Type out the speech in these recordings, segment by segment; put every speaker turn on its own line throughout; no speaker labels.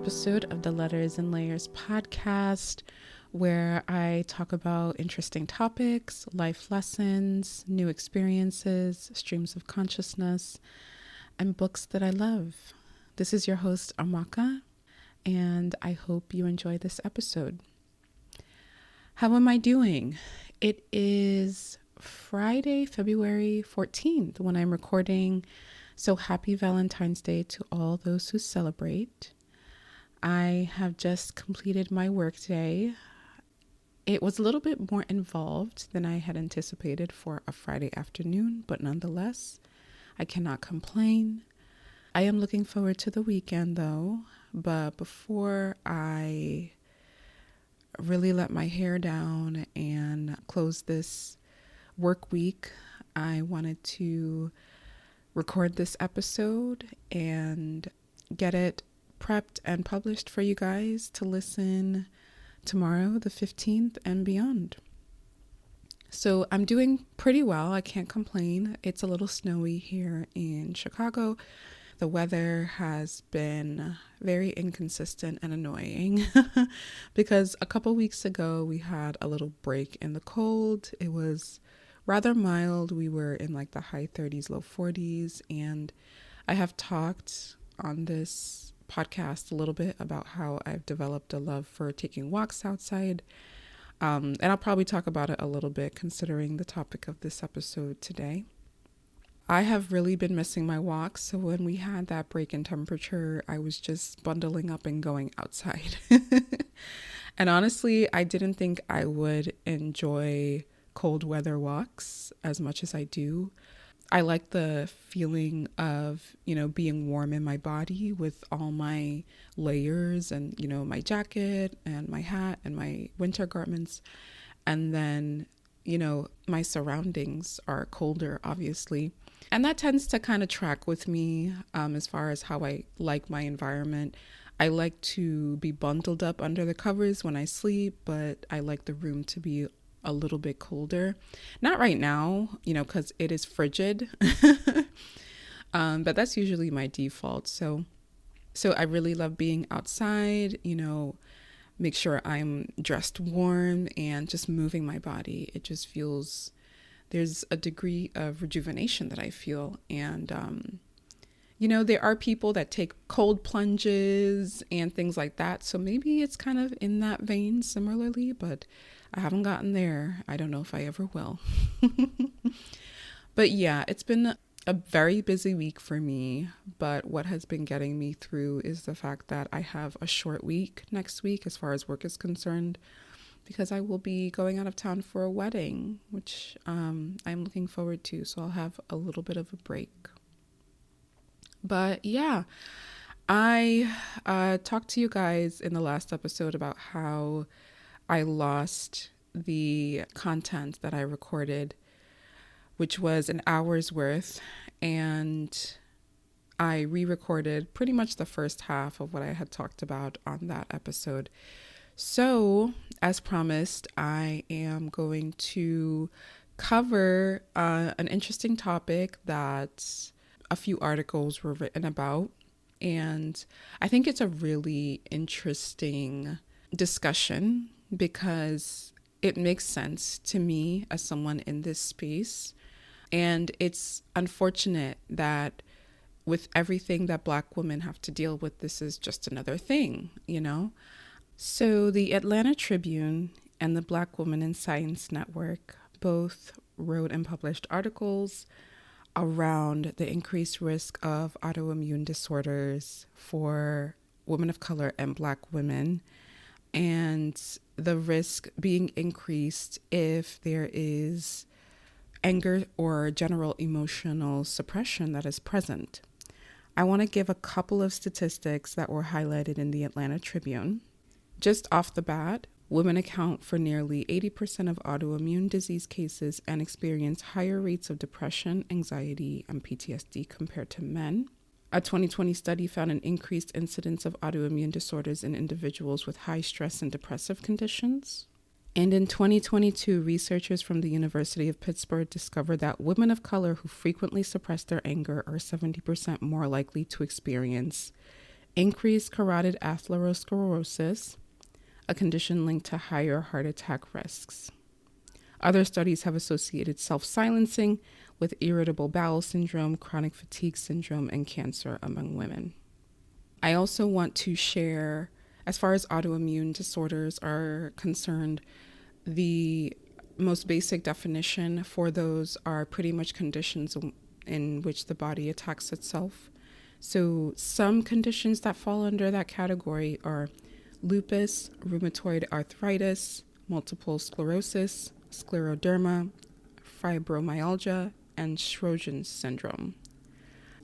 episode of the Letters and Layers podcast, where I talk about interesting topics, life lessons, new experiences, streams of consciousness, and books that I love. This is your host, Amaka, and I hope you enjoy this episode. How am I doing? It is Friday, February 14th when I'm recording, so happy Valentine's Day to all those who celebrate. I have just completed my workday. It was a little bit more involved than I had anticipated for a Friday afternoon, but nonetheless, I cannot complain. I am looking forward to the weekend though, but before I really let my hair down and close this work week, I wanted to record this episode and get it prepped and published for you guys to listen tomorrow, the 15th, and beyond. So I'm doing pretty well. I can't complain. It's a little snowy here in Chicago. The weather has been very inconsistent and annoying because a couple weeks ago we had a little break in the cold. It was rather mild. We were in like the high 30s, low 40s, and I have talked on this podcast a little bit about how I've developed a love for taking walks outside. And I'll probably talk about it a little bit considering the topic of this episode today. I have really been missing my walks. So when we had that break in temperature, I was just bundling up and going outside. And honestly, I didn't think I would enjoy cold weather walks as much as I do. I like the feeling of, being warm in my body with all my layers and, my jacket and my hat and my winter garments. And then, my surroundings are colder, obviously. And that tends to kind of track with me as far as how I like my environment. I like to be bundled up under the covers when I sleep, but I like the room to be a little bit colder. Not right now, because it is frigid, but that's usually my default. So I really love being outside, make sure I'm dressed warm and just moving my body. It just feels, there's a degree of rejuvenation that I feel. And, there are people that take cold plunges and things like that. So maybe it's kind of in that vein similarly, but I haven't gotten there. I don't know if I ever will. But yeah, it's been a very busy week for me. But what has been getting me through is the fact that I have a short week next week as far as work is concerned, because I will be going out of town for a wedding, which I'm looking forward to. So I'll have a little bit of a break. But yeah, I talked to you guys in the last episode about how I lost the content that I recorded, which was an hour's worth, and I re-recorded pretty much the first half of what I had talked about on that episode. So, as promised, I am going to cover an interesting topic that a few articles were written about, and I think it's a really interesting discussion because it makes sense to me as someone in this space. And it's unfortunate that with everything that Black women have to deal with, this is just another thing, So the Atlanta Tribune and the Black Women in Science Network both wrote and published articles around the increased risk of autoimmune disorders for women of color and Black women, and the risk being increased if there is anger or general emotional suppression that is present. I want to give a couple of statistics that were highlighted in the Atlanta Tribune. Just off the bat, women account for nearly 80% of autoimmune disease cases and experience higher rates of depression, anxiety, and PTSD compared to men. A 2020 study found an increased incidence of autoimmune disorders in individuals with high stress and depressive conditions. And in 2022, researchers from the University of Pittsburgh discovered that women of color who frequently suppress their anger are 70% more likely to experience increased carotid atherosclerosis, a condition linked to higher heart attack risks. Other studies have associated self-silencing with irritable bowel syndrome, chronic fatigue syndrome, and cancer among women. I also want to share, as far as autoimmune disorders are concerned, the most basic definition for those are pretty much conditions in which the body attacks itself. So some conditions that fall under that category are lupus, rheumatoid arthritis, multiple sclerosis, scleroderma, fibromyalgia, and Sjögren's syndrome.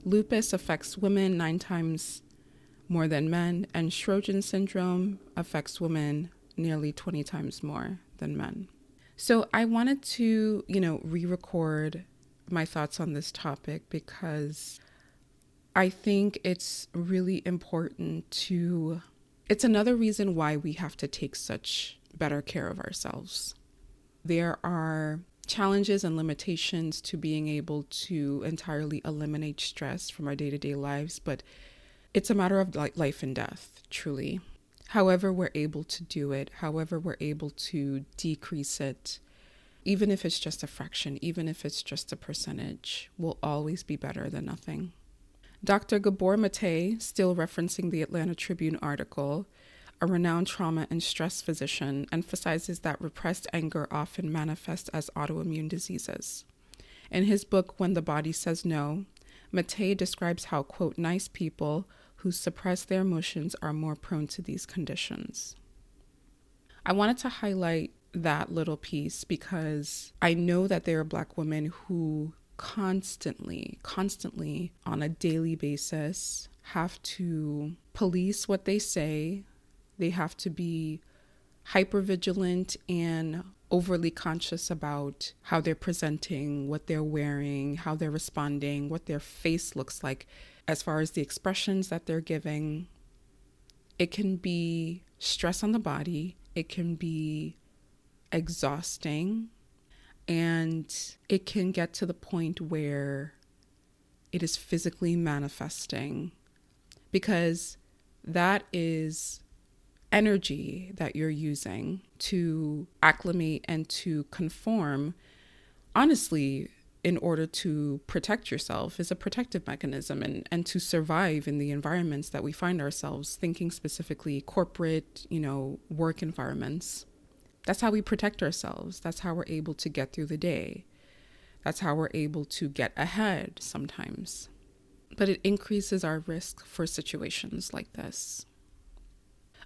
Lupus affects women 9 times more than men, and Sjögren's syndrome affects women nearly 20 times more than men. So I wanted to, re-record my thoughts on this topic because I think it's really important it's another reason why we have to take such better care of ourselves. There are challenges and limitations to being able to entirely eliminate stress from our day-to-day lives, but it's a matter of life and death, truly. However we're able to do it, however we're able to decrease it, even if it's just a fraction, even if it's just a percentage, will always be better than nothing. Dr. Gabor Mate, still referencing the Atlanta Tribune article, a renowned trauma and stress physician, emphasizes that repressed anger often manifests as autoimmune diseases. In his book, When the Body Says No, Mate describes how, quote, nice people who suppress their emotions are more prone to these conditions. I wanted to highlight that little piece because I know that there are Black women who constantly on a daily basis have to police what they say. They have to be hypervigilant and overly conscious about how they're presenting, what they're wearing, how they're responding, what their face looks like as far as the expressions that they're giving. It can be stress on the body. It can be exhausting. And it can get to the point where it is physically manifesting because that is energy that you're using to acclimate and to conform, honestly, in order to protect yourself is a protective mechanism and to survive in the environments that we find ourselves, thinking specifically corporate, work environments. That's how we protect ourselves. That's how we're able to get through the day. That's how we're able to get ahead sometimes. But it increases our risk for situations like this.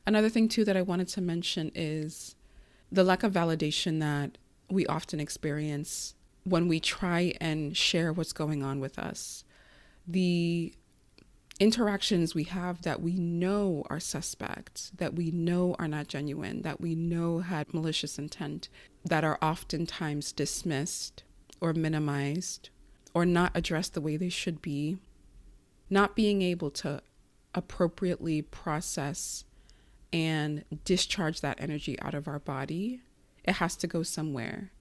Another thing, too, that I wanted to mention is the lack of validation that we often experience when we try and share what's going on with us. The interactions we have that we know are suspect, that we know are not genuine, that we know had malicious intent, that are oftentimes dismissed or minimized or not addressed the way they should be. Not being able to appropriately process and discharge that energy out of our body, it has to go somewhere.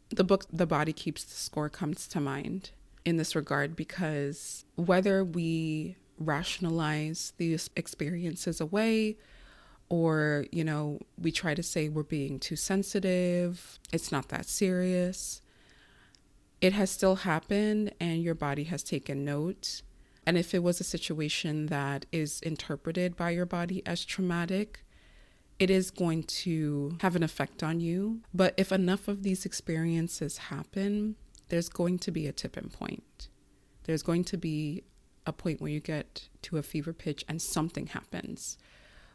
The book, The Body Keeps the Score, comes to mind in this regard because whether we rationalize these experiences away or, we try to say we're being too sensitive, it's not that serious, it has still happened and your body has taken note. And if it was a situation that is interpreted by your body as traumatic, it is going to have an effect on you. But if enough of these experiences happen, there's going to be a tipping point. There's going to be a point where you get to a fever pitch and something happens,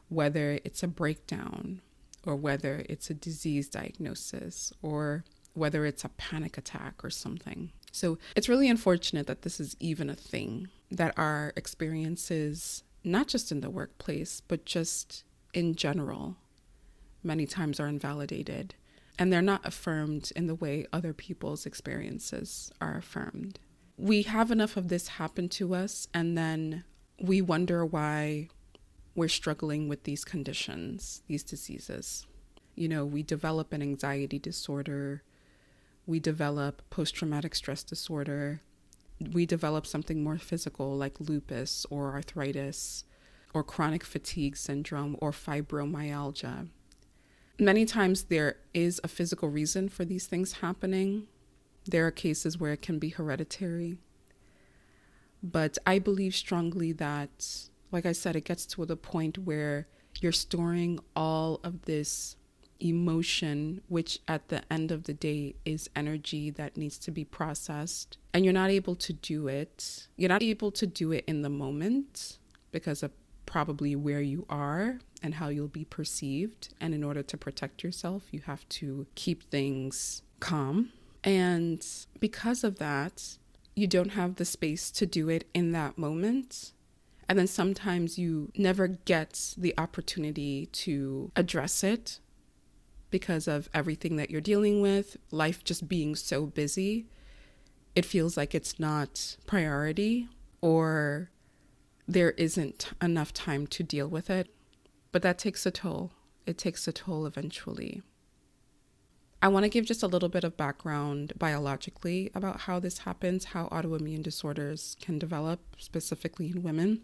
whether it's a breakdown or whether it's a disease diagnosis or whether it's a panic attack or something. So it's really unfortunate that this is even a thing, that our experiences, not just in the workplace, but just in general, many times are invalidated. And they're not affirmed in the way other people's experiences are affirmed. We have enough of this happen to us, and then we wonder why we're struggling with these conditions, these diseases. We develop an anxiety disorder. We develop post-traumatic stress disorder. We develop something more physical like lupus or arthritis or chronic fatigue syndrome or fibromyalgia. Many times there is a physical reason for these things happening. There are cases where it can be hereditary. But I believe strongly that, like I said, it gets to the point where you're storing all of this emotion, which at the end of the day is energy that needs to be processed. And you're not able to do it. You're not able to do it in the moment because of probably where you are and how you'll be perceived. And in order to protect yourself, you have to keep things calm. And because of that, you don't have the space to do it in that moment. And then sometimes you never get the opportunity to address it because of everything that you're dealing with, life just being so busy. It feels like it's not priority, or there isn't enough time to deal with it. But that takes a toll. It takes a toll eventually. I want to give just a little bit of background biologically about how this happens, how autoimmune disorders can develop, specifically in women.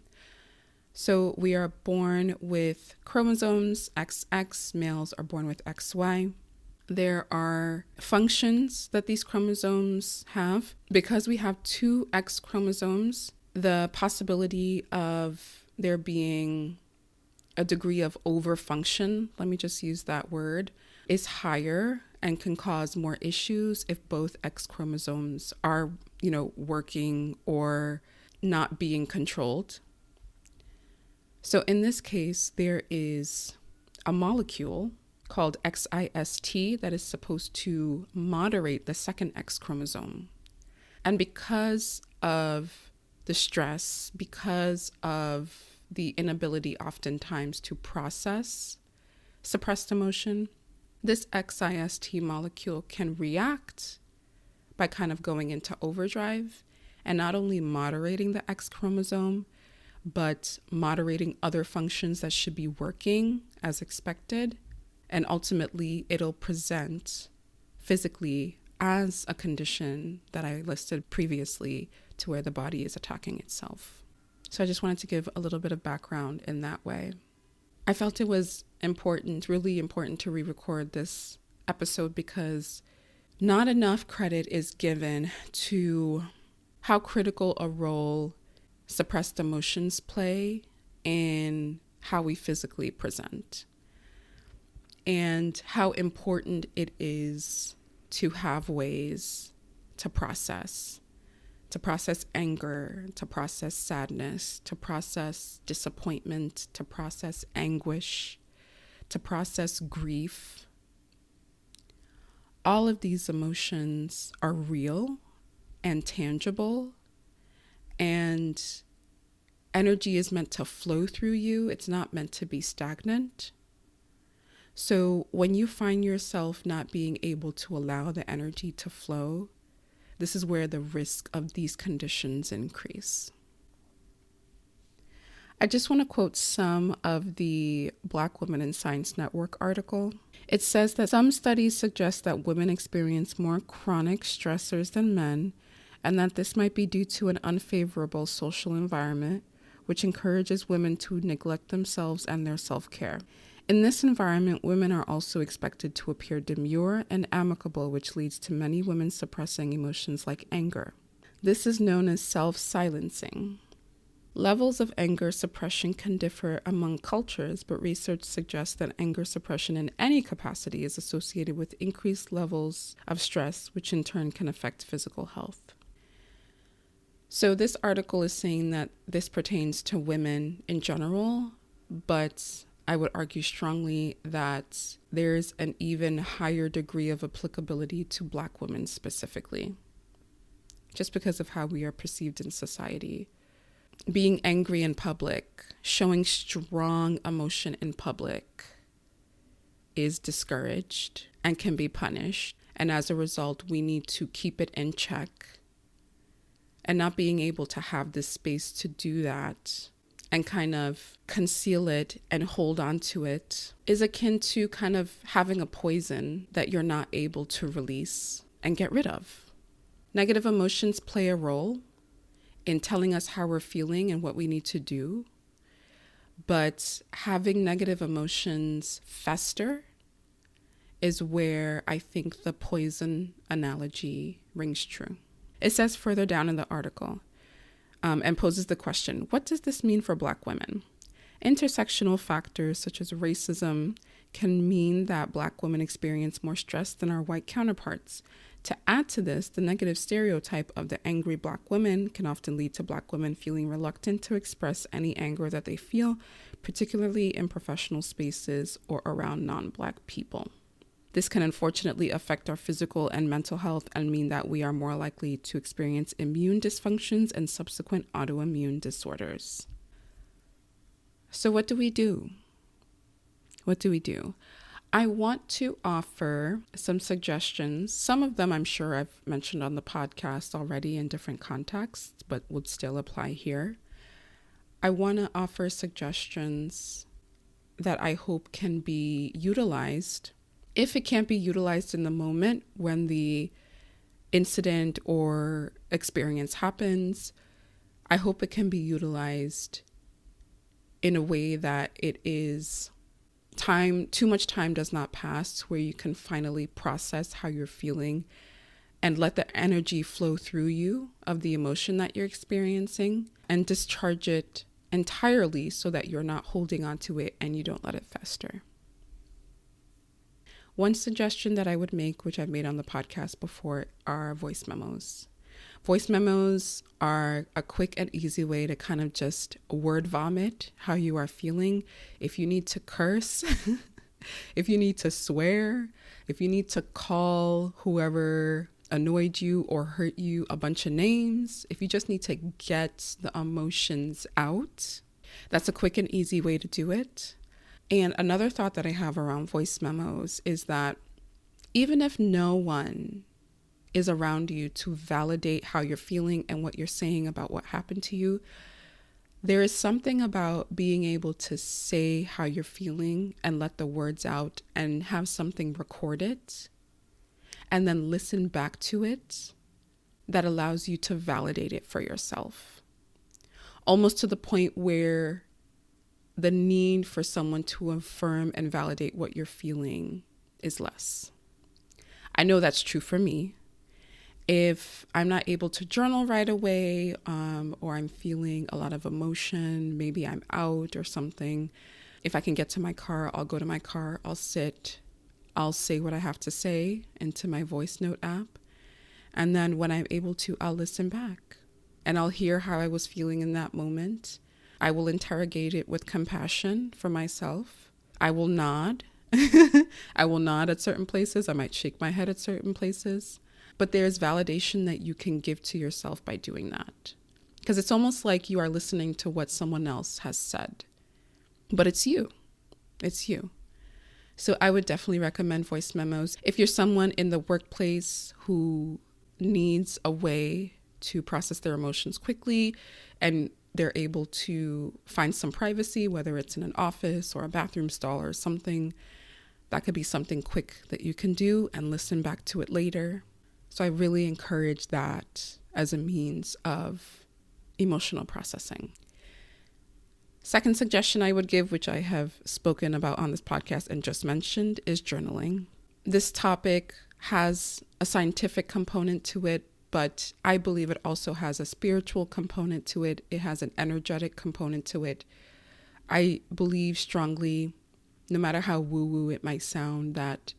So we are born with chromosomes XX, males are born with XY. There are functions that these chromosomes have. Because we have two X chromosomes, the possibility of there being a degree of overfunction, let me just use that word, is higher and can cause more issues if both X chromosomes are, working or not being controlled. So in this case, there is a molecule called XIST that is supposed to moderate the second X chromosome. And because of the stress, because of the inability oftentimes to process suppressed emotion, this XIST molecule can react by kind of going into overdrive and not only moderating the X chromosome, but moderating other functions that should be working as expected. And ultimately, it'll present physically as a condition that I listed previously, to where the body is attacking itself. So I just wanted to give a little bit of background in that way. I felt it was important, really important, to re-record this episode because not enough credit is given to how critical a role suppressed emotions play in how we physically present, and how important it is to have ways to process anger, to process sadness, to process disappointment, to process anguish, to process grief. All of these emotions are real and tangible, and energy is meant to flow through you. It's not meant to be stagnant. So when you find yourself not being able to allow the energy to flow, this is where the risk of these conditions increase. I just want to quote some of the Black Women in Science Network article. It says that some studies suggest that women experience more chronic stressors than men, and that this might be due to an unfavorable social environment, which encourages women to neglect themselves and their self-care. In this environment, women are also expected to appear demure and amicable, which leads to many women suppressing emotions like anger. This is known as self-silencing. Levels of anger suppression can differ among cultures, but research suggests that anger suppression in any capacity is associated with increased levels of stress, which in turn can affect physical health. So this article is saying that this pertains to women in general, but I would argue strongly that there's an even higher degree of applicability to Black women specifically, just because of how we are perceived in society. Being angry in public, showing strong emotion in public is discouraged and can be punished. And as a result, we need to keep it in check. And not being able to have this space to do that and kind of conceal it and hold on to it is akin to kind of having a poison that you're not able to release and get rid of. Negative emotions play a role in telling us how we're feeling and what we need to do. But having negative emotions fester is where I think the poison analogy rings true. It says further down in the article, and poses the question, what does this mean for Black women? Intersectional factors such as racism can mean that Black women experience more stress than our white counterparts. To add to this, the negative stereotype of the angry Black woman can often lead to Black women feeling reluctant to express any anger that they feel, particularly in professional spaces or around non-Black people. This can unfortunately affect our physical and mental health and mean that we are more likely to experience immune dysfunctions and subsequent autoimmune disorders. So what do we do? What do we do? I want to offer some suggestions. Some of them I'm sure I've mentioned on the podcast already in different contexts, but would still apply here. I want to offer suggestions that I hope can be utilized. If it can't be utilized in the moment when the incident or experience happens, I hope it can be utilized in a way that it is too much time does not pass, where you can finally process how you're feeling and let the energy flow through you of the emotion that you're experiencing and discharge it entirely so that you're not holding on to it and you don't let it fester. One suggestion that I would make, which I've made on the podcast before, are voice memos. Voice memos are a quick and easy way to kind of just word vomit how you are feeling. If you need to curse, if you need to swear, if you need to call whoever annoyed you or hurt you a bunch of names, if you just need to get the emotions out, that's a quick and easy way to do it. And another thought that I have around voice memos is that even if no one is around you to validate how you're feeling and what you're saying about what happened to you, there is something about being able to say how you're feeling and let the words out and have something recorded and then listen back to it that allows you to validate it for yourself. Almost to the point where the need for someone to affirm and validate what you're feeling is less. I know that's true for me. If I'm not able to journal right away, or I'm feeling a lot of emotion, maybe I'm out or something, if I can get to my car, I'll go to my car, I'll sit, I'll say what I have to say into my voice note app. And then when I'm able to, I'll listen back and I'll hear how I was feeling in that moment. I will interrogate it with compassion for myself. I will nod. I will nod at certain places. I might shake my head at certain places. But there's validation that you can give to yourself by doing that. Because it's almost like you are listening to what someone else has said. But it's you. It's you. So I would definitely recommend voice memos. If you're someone in the workplace who needs a way to process their emotions quickly and they're able to find some privacy, whether it's in an office or a bathroom stall or something, that could be something quick that you can do and listen back to it later. So I really encourage that as a means of emotional processing. Second suggestion I would give, which I have spoken about on this podcast and just mentioned, is journaling. This topic has a scientific component to it, but I believe it also has a spiritual component to it. It has an energetic component to it. I believe strongly, no matter how woo-woo it might sound, that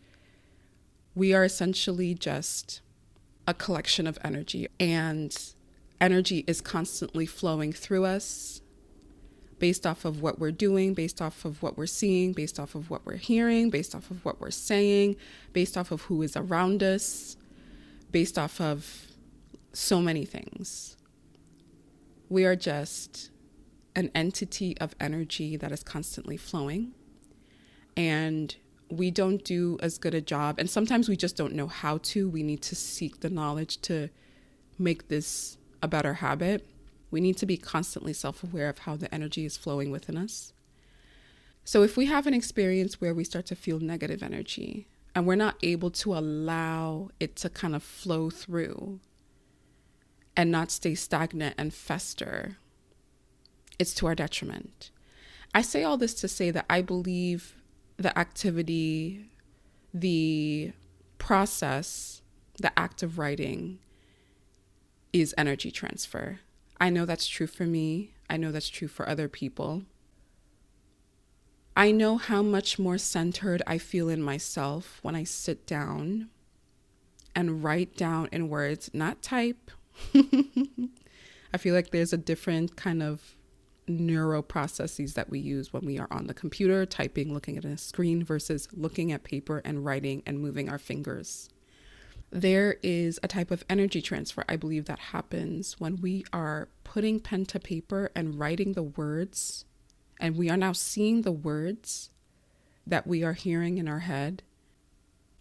we are essentially just a collection of energy, and energy is constantly flowing through us based off of what we're doing, based off of what we're seeing, based off of what we're hearing, based off of what we're saying, based off of who is around us, based off of so many things. We are just an entity of energy that is constantly flowing, and we don't do as good a job, and sometimes we just don't know how to. We need to seek the knowledge to make this a better habit. We need to be constantly self-aware of how the energy is flowing within us. So if we have an experience where we start to feel negative energy and we're not able to allow it to kind of flow through and not stay stagnant and fester, it's to our detriment. I say all this to say that I believe the activity, the process, the act of writing is energy transfer. I know that's true for me. I know that's true for other people. I know how much more centered I feel in myself when I sit down and write down in words, not type. I feel like there's a different kind of neuro processes that we use when we are on the computer, typing, looking at a screen versus looking at paper and writing and moving our fingers. There is a type of energy transfer, I believe, that happens when we are putting pen to paper and writing the words, and we are now seeing the words that we are hearing in our head.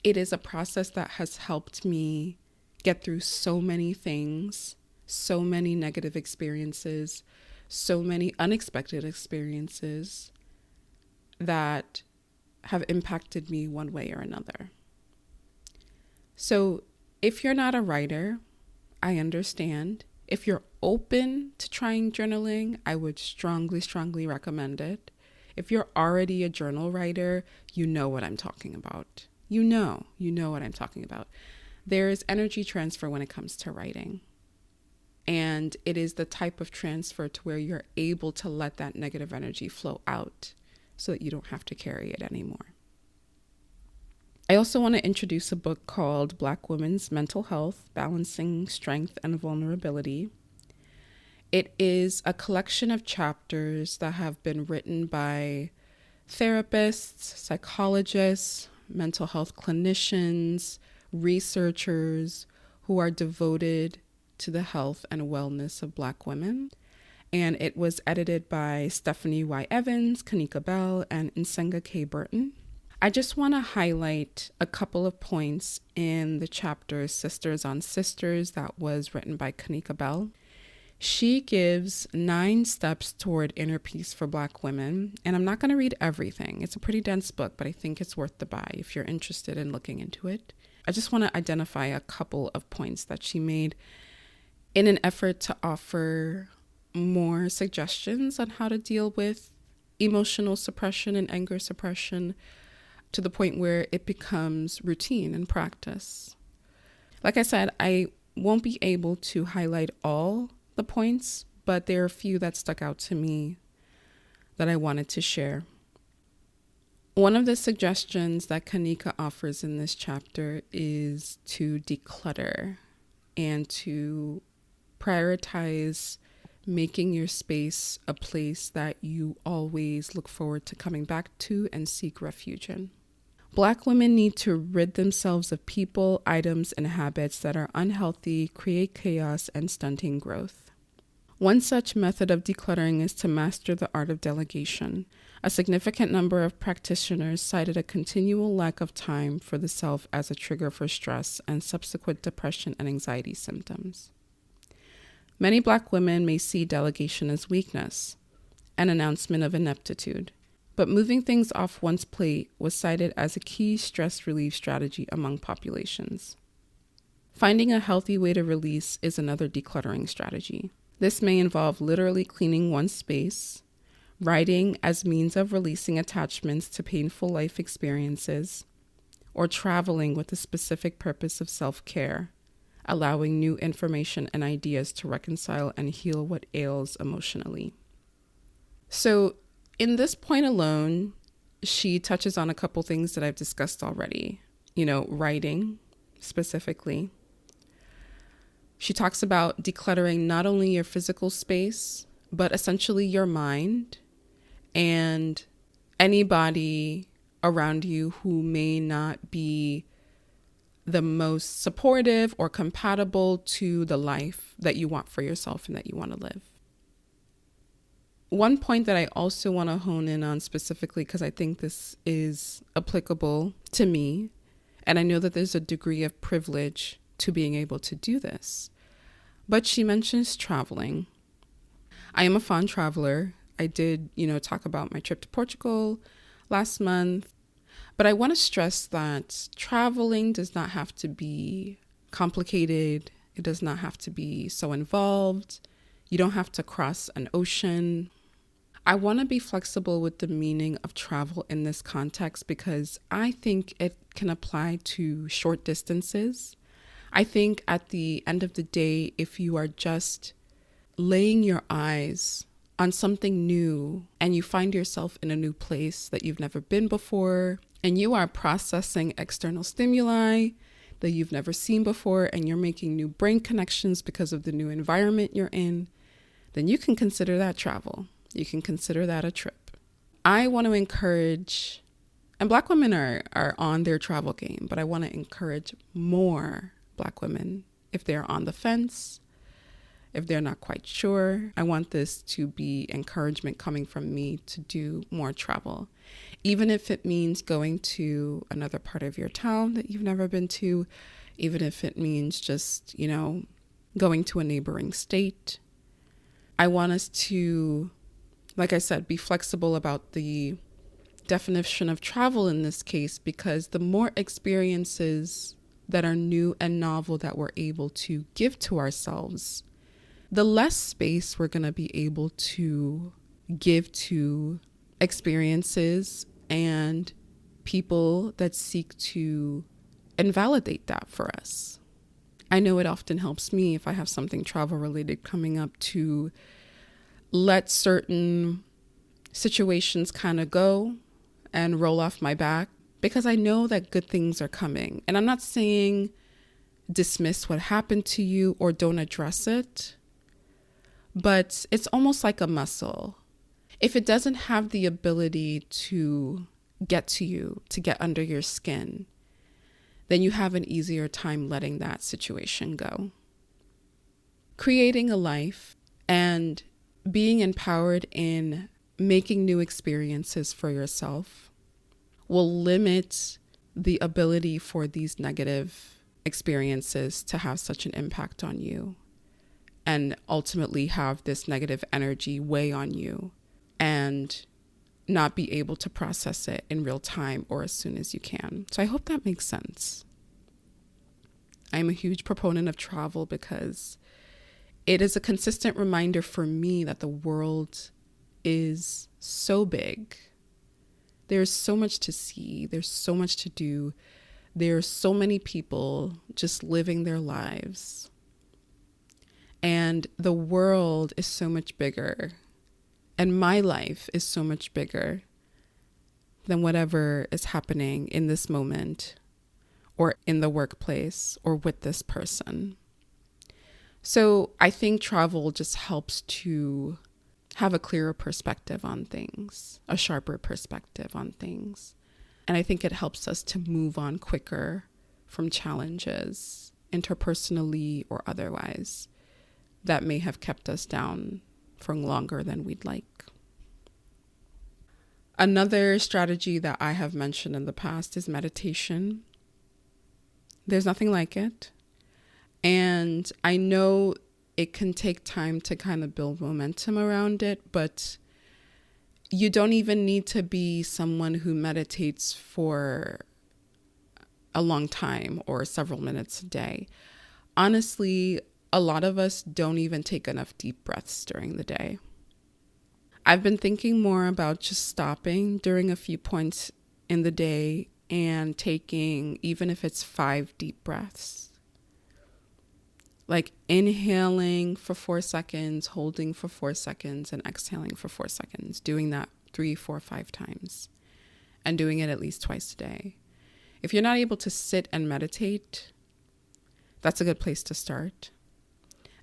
It is a process that has helped me get through so many things, so many negative experiences, so many unexpected experiences that have impacted me one way or another. So if you're not a writer, I understand. If you're open to trying journaling, I would strongly, strongly recommend it. If you're already a journal writer, you know what I'm talking about. You know what I'm talking about. There is energy transfer when it comes to writing. And it is the type of transfer to where you're able to let that negative energy flow out so that you don't have to carry it anymore. I also want to introduce a book called Black Women's Mental Health, Balancing Strength and Vulnerability. It is a collection of chapters that have been written by therapists, psychologists, mental health clinicians, researchers who are devoted to the health and wellness of Black women. And it was edited by Stephanie Y. Evans, Kanika Bell, and Nsenga K. Burton. I just want to highlight a couple of points in the chapter Sisters on Sisters that was written by Kanika Bell. She gives 9 steps toward inner peace for Black women. And I'm not going to read everything. It's a pretty dense book, but I think it's worth the buy if you're interested in looking into it. I just want to identify a couple of points that she made in an effort to offer more suggestions on how to deal with emotional suppression and anger suppression to the point where it becomes routine and practice. Like I said, I won't be able to highlight all the points, but there are a few that stuck out to me that I wanted to share. One of the suggestions that Kanika offers in this chapter is to declutter and to prioritize making your space a place that you always look forward to coming back to and seek refuge in. Black women need to rid themselves of people, items, and habits that are unhealthy, create chaos, and stunting growth. One such method of decluttering is to master the art of delegation. A significant number of practitioners cited a continual lack of time for the self as a trigger for stress and subsequent depression and anxiety symptoms. Many Black women may see delegation as weakness, an announcement of ineptitude. But moving things off one's plate was cited as a key stress relief strategy among populations. Finding a healthy way to release is another decluttering strategy. This may involve literally cleaning one's space, writing as means of releasing attachments to painful life experiences, or traveling with the specific purpose of self-care, allowing new information and ideas to reconcile and heal what ails emotionally. So, in this point alone, she touches on a couple things that I've discussed already. Writing specifically. She talks about decluttering not only your physical space, but essentially your mind and anybody around you who may not be the most supportive or compatible to the life that you want for yourself and that you want to live. One point that I also want to hone in on specifically, because I think this is applicable to me, and I know that there's a degree of privilege to being able to do this, but she mentions traveling. I am a fond traveler. I did, talk about my trip to Portugal last month, but I want to stress that traveling does not have to be complicated. It does not have to be so involved. You don't have to cross an ocean. I want to be flexible with the meaning of travel in this context because I think it can apply to short distances. I think at the end of the day, if you are just laying your eyes on something new and you find yourself in a new place that you've never been before, and you are processing external stimuli that you've never seen before, and you're making new brain connections because of the new environment you're in, then you can consider that travel. You can consider that a trip. I want to encourage, and Black women are on their travel game, but I want to encourage more Black women if they're on the fence, if they're not quite sure. I want this to be encouragement coming from me to do more travel, even if it means going to another part of your town that you've never been to, even if it means just, going to a neighboring state. I want us to, like I said, be flexible about the definition of travel in this case, because the more experiences that are new and novel that we're able to give to ourselves, the less space we're going to be able to give to experiences and people that seek to invalidate that for us. I know it often helps me if I have something travel related coming up to let certain situations kind of go and roll off my back, because I know that good things are coming. And I'm not saying dismiss what happened to you or don't address it, but it's almost like a muscle. If it doesn't have the ability to get to you, to get under your skin, then you have an easier time letting that situation go. Creating a life and being empowered in making new experiences for yourself will limit the ability for these negative experiences to have such an impact on you and ultimately have this negative energy weigh on you and not be able to process it in real time or as soon as you can. So I hope that makes sense. I'm a huge proponent of travel because it is a consistent reminder for me that the world is so big. There's so much to see. There's so much to do. There's so many people just living their lives. And the world is so much bigger. And my life is so much bigger than whatever is happening in this moment or in the workplace or with this person. So I think travel just helps to have a clearer perspective on things, a sharper perspective on things. And I think it helps us to move on quicker from challenges, interpersonally or otherwise, that may have kept us down for longer than we'd like. Another strategy that I have mentioned in the past is meditation. There's nothing like it. And I know it can take time to kind of build momentum around it, but you don't even need to be someone who meditates for a long time or several minutes a day. Honestly, a lot of us don't even take enough deep breaths during the day. I've been thinking more about just stopping during a few points in the day and taking, even if it's 5 deep breaths. Like inhaling for 4 seconds, holding for 4 seconds, and exhaling for 4 seconds. Doing that 3, 4, 5 times. And doing it at least twice a day. If you're not able to sit and meditate, that's a good place to start.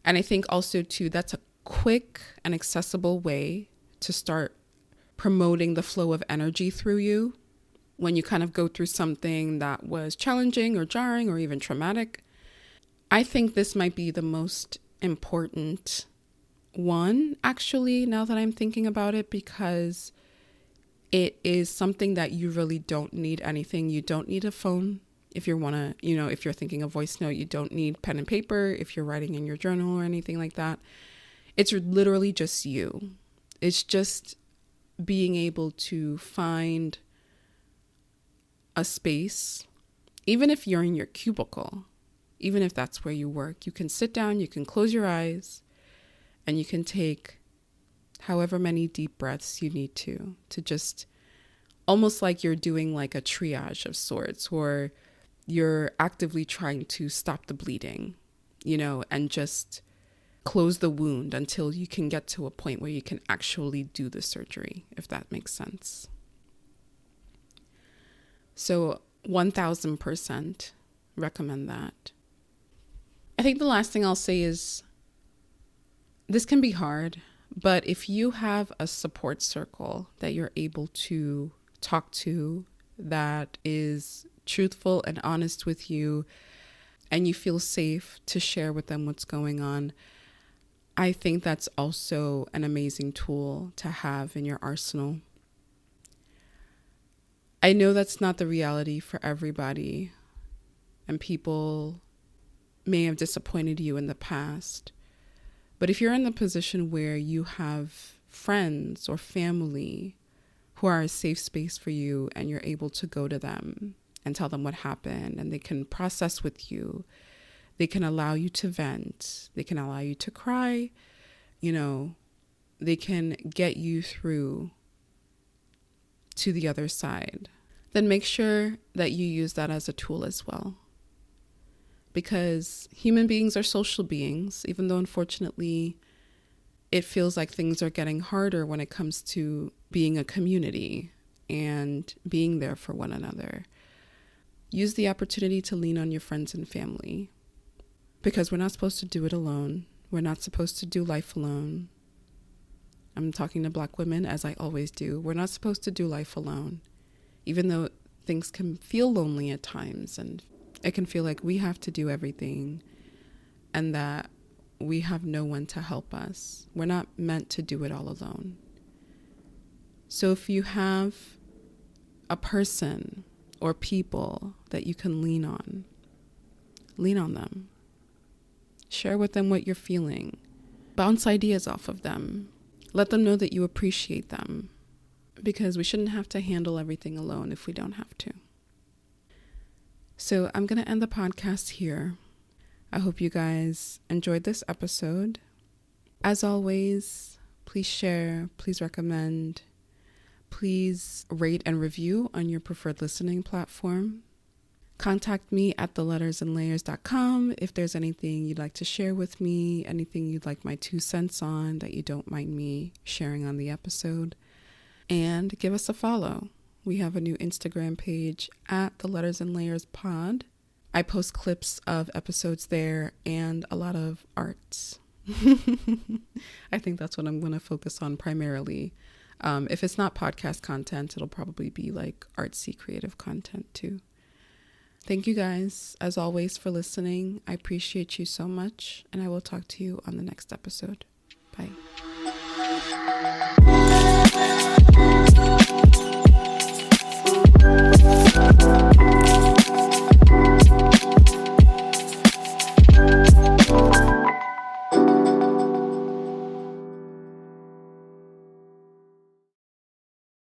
And I think also too, that's a quick and accessible way to start promoting the flow of energy through you. When you kind of go through something that was challenging or jarring or even traumatic, I think this might be the most important one, actually, now that I'm thinking about it, because it is something that you really don't need anything. You don't need a phone. If you want to, if you're thinking a voice note, you don't need pen and paper. If you're writing in your journal or anything like that, it's literally just you. It's just being able to find a space, even if you're in your cubicle, even if that's where you work, you can sit down, you can close your eyes, and you can take however many deep breaths you need to just almost like you're doing like a triage of sorts, or you're actively trying to stop the bleeding, and just close the wound until you can get to a point where you can actually do the surgery, if that makes sense. So 1000% recommend that. I think the last thing I'll say is this can be hard, but if you have a support circle that you're able to talk to that is truthful and honest with you, and you feel safe to share with them what's going on, I think that's also an amazing tool to have in your arsenal. I know that's not the reality for everybody, and people may have disappointed you in the past. But if you're in the position where you have friends or family who are a safe space for you, and you're able to go to them and tell them what happened, and they can process with you, they can allow you to vent, they can allow you to cry, they can get you through to the other side, then make sure that you use that as a tool as well. Because human beings are social beings, even though unfortunately it feels like things are getting harder when it comes to being a community and being there for one another. Use the opportunity to lean on your friends and family, because we're not supposed to do it alone. We're not supposed to do life alone. I'm talking to Black women, as I always do. We're not supposed to do life alone, even though things can feel lonely at times, and it can feel like we have to do everything and that we have no one to help us. We're not meant to do it all alone. So if you have a person or people that you can lean on them. Share with them what you're feeling. Bounce ideas off of them. Let them know that you appreciate them, because we shouldn't have to handle everything alone if we don't have to. So I'm going to end the podcast here. I hope you guys enjoyed this episode. As always, please share, please recommend, please rate and review on your preferred listening platform. Contact me at thelettersandlayers.com if there's anything you'd like to share with me, anything you'd like my 2 cents on that you don't mind me sharing on the episode. And give us a follow. We have a new Instagram page at The Letters and Layers Pod. I post clips of episodes there and a lot of arts. I think that's what I'm going to focus on primarily. If it's not podcast content, it'll probably be like artsy creative content too. Thank you guys, as always, for listening. I appreciate you so much, and I will talk to you on the next episode.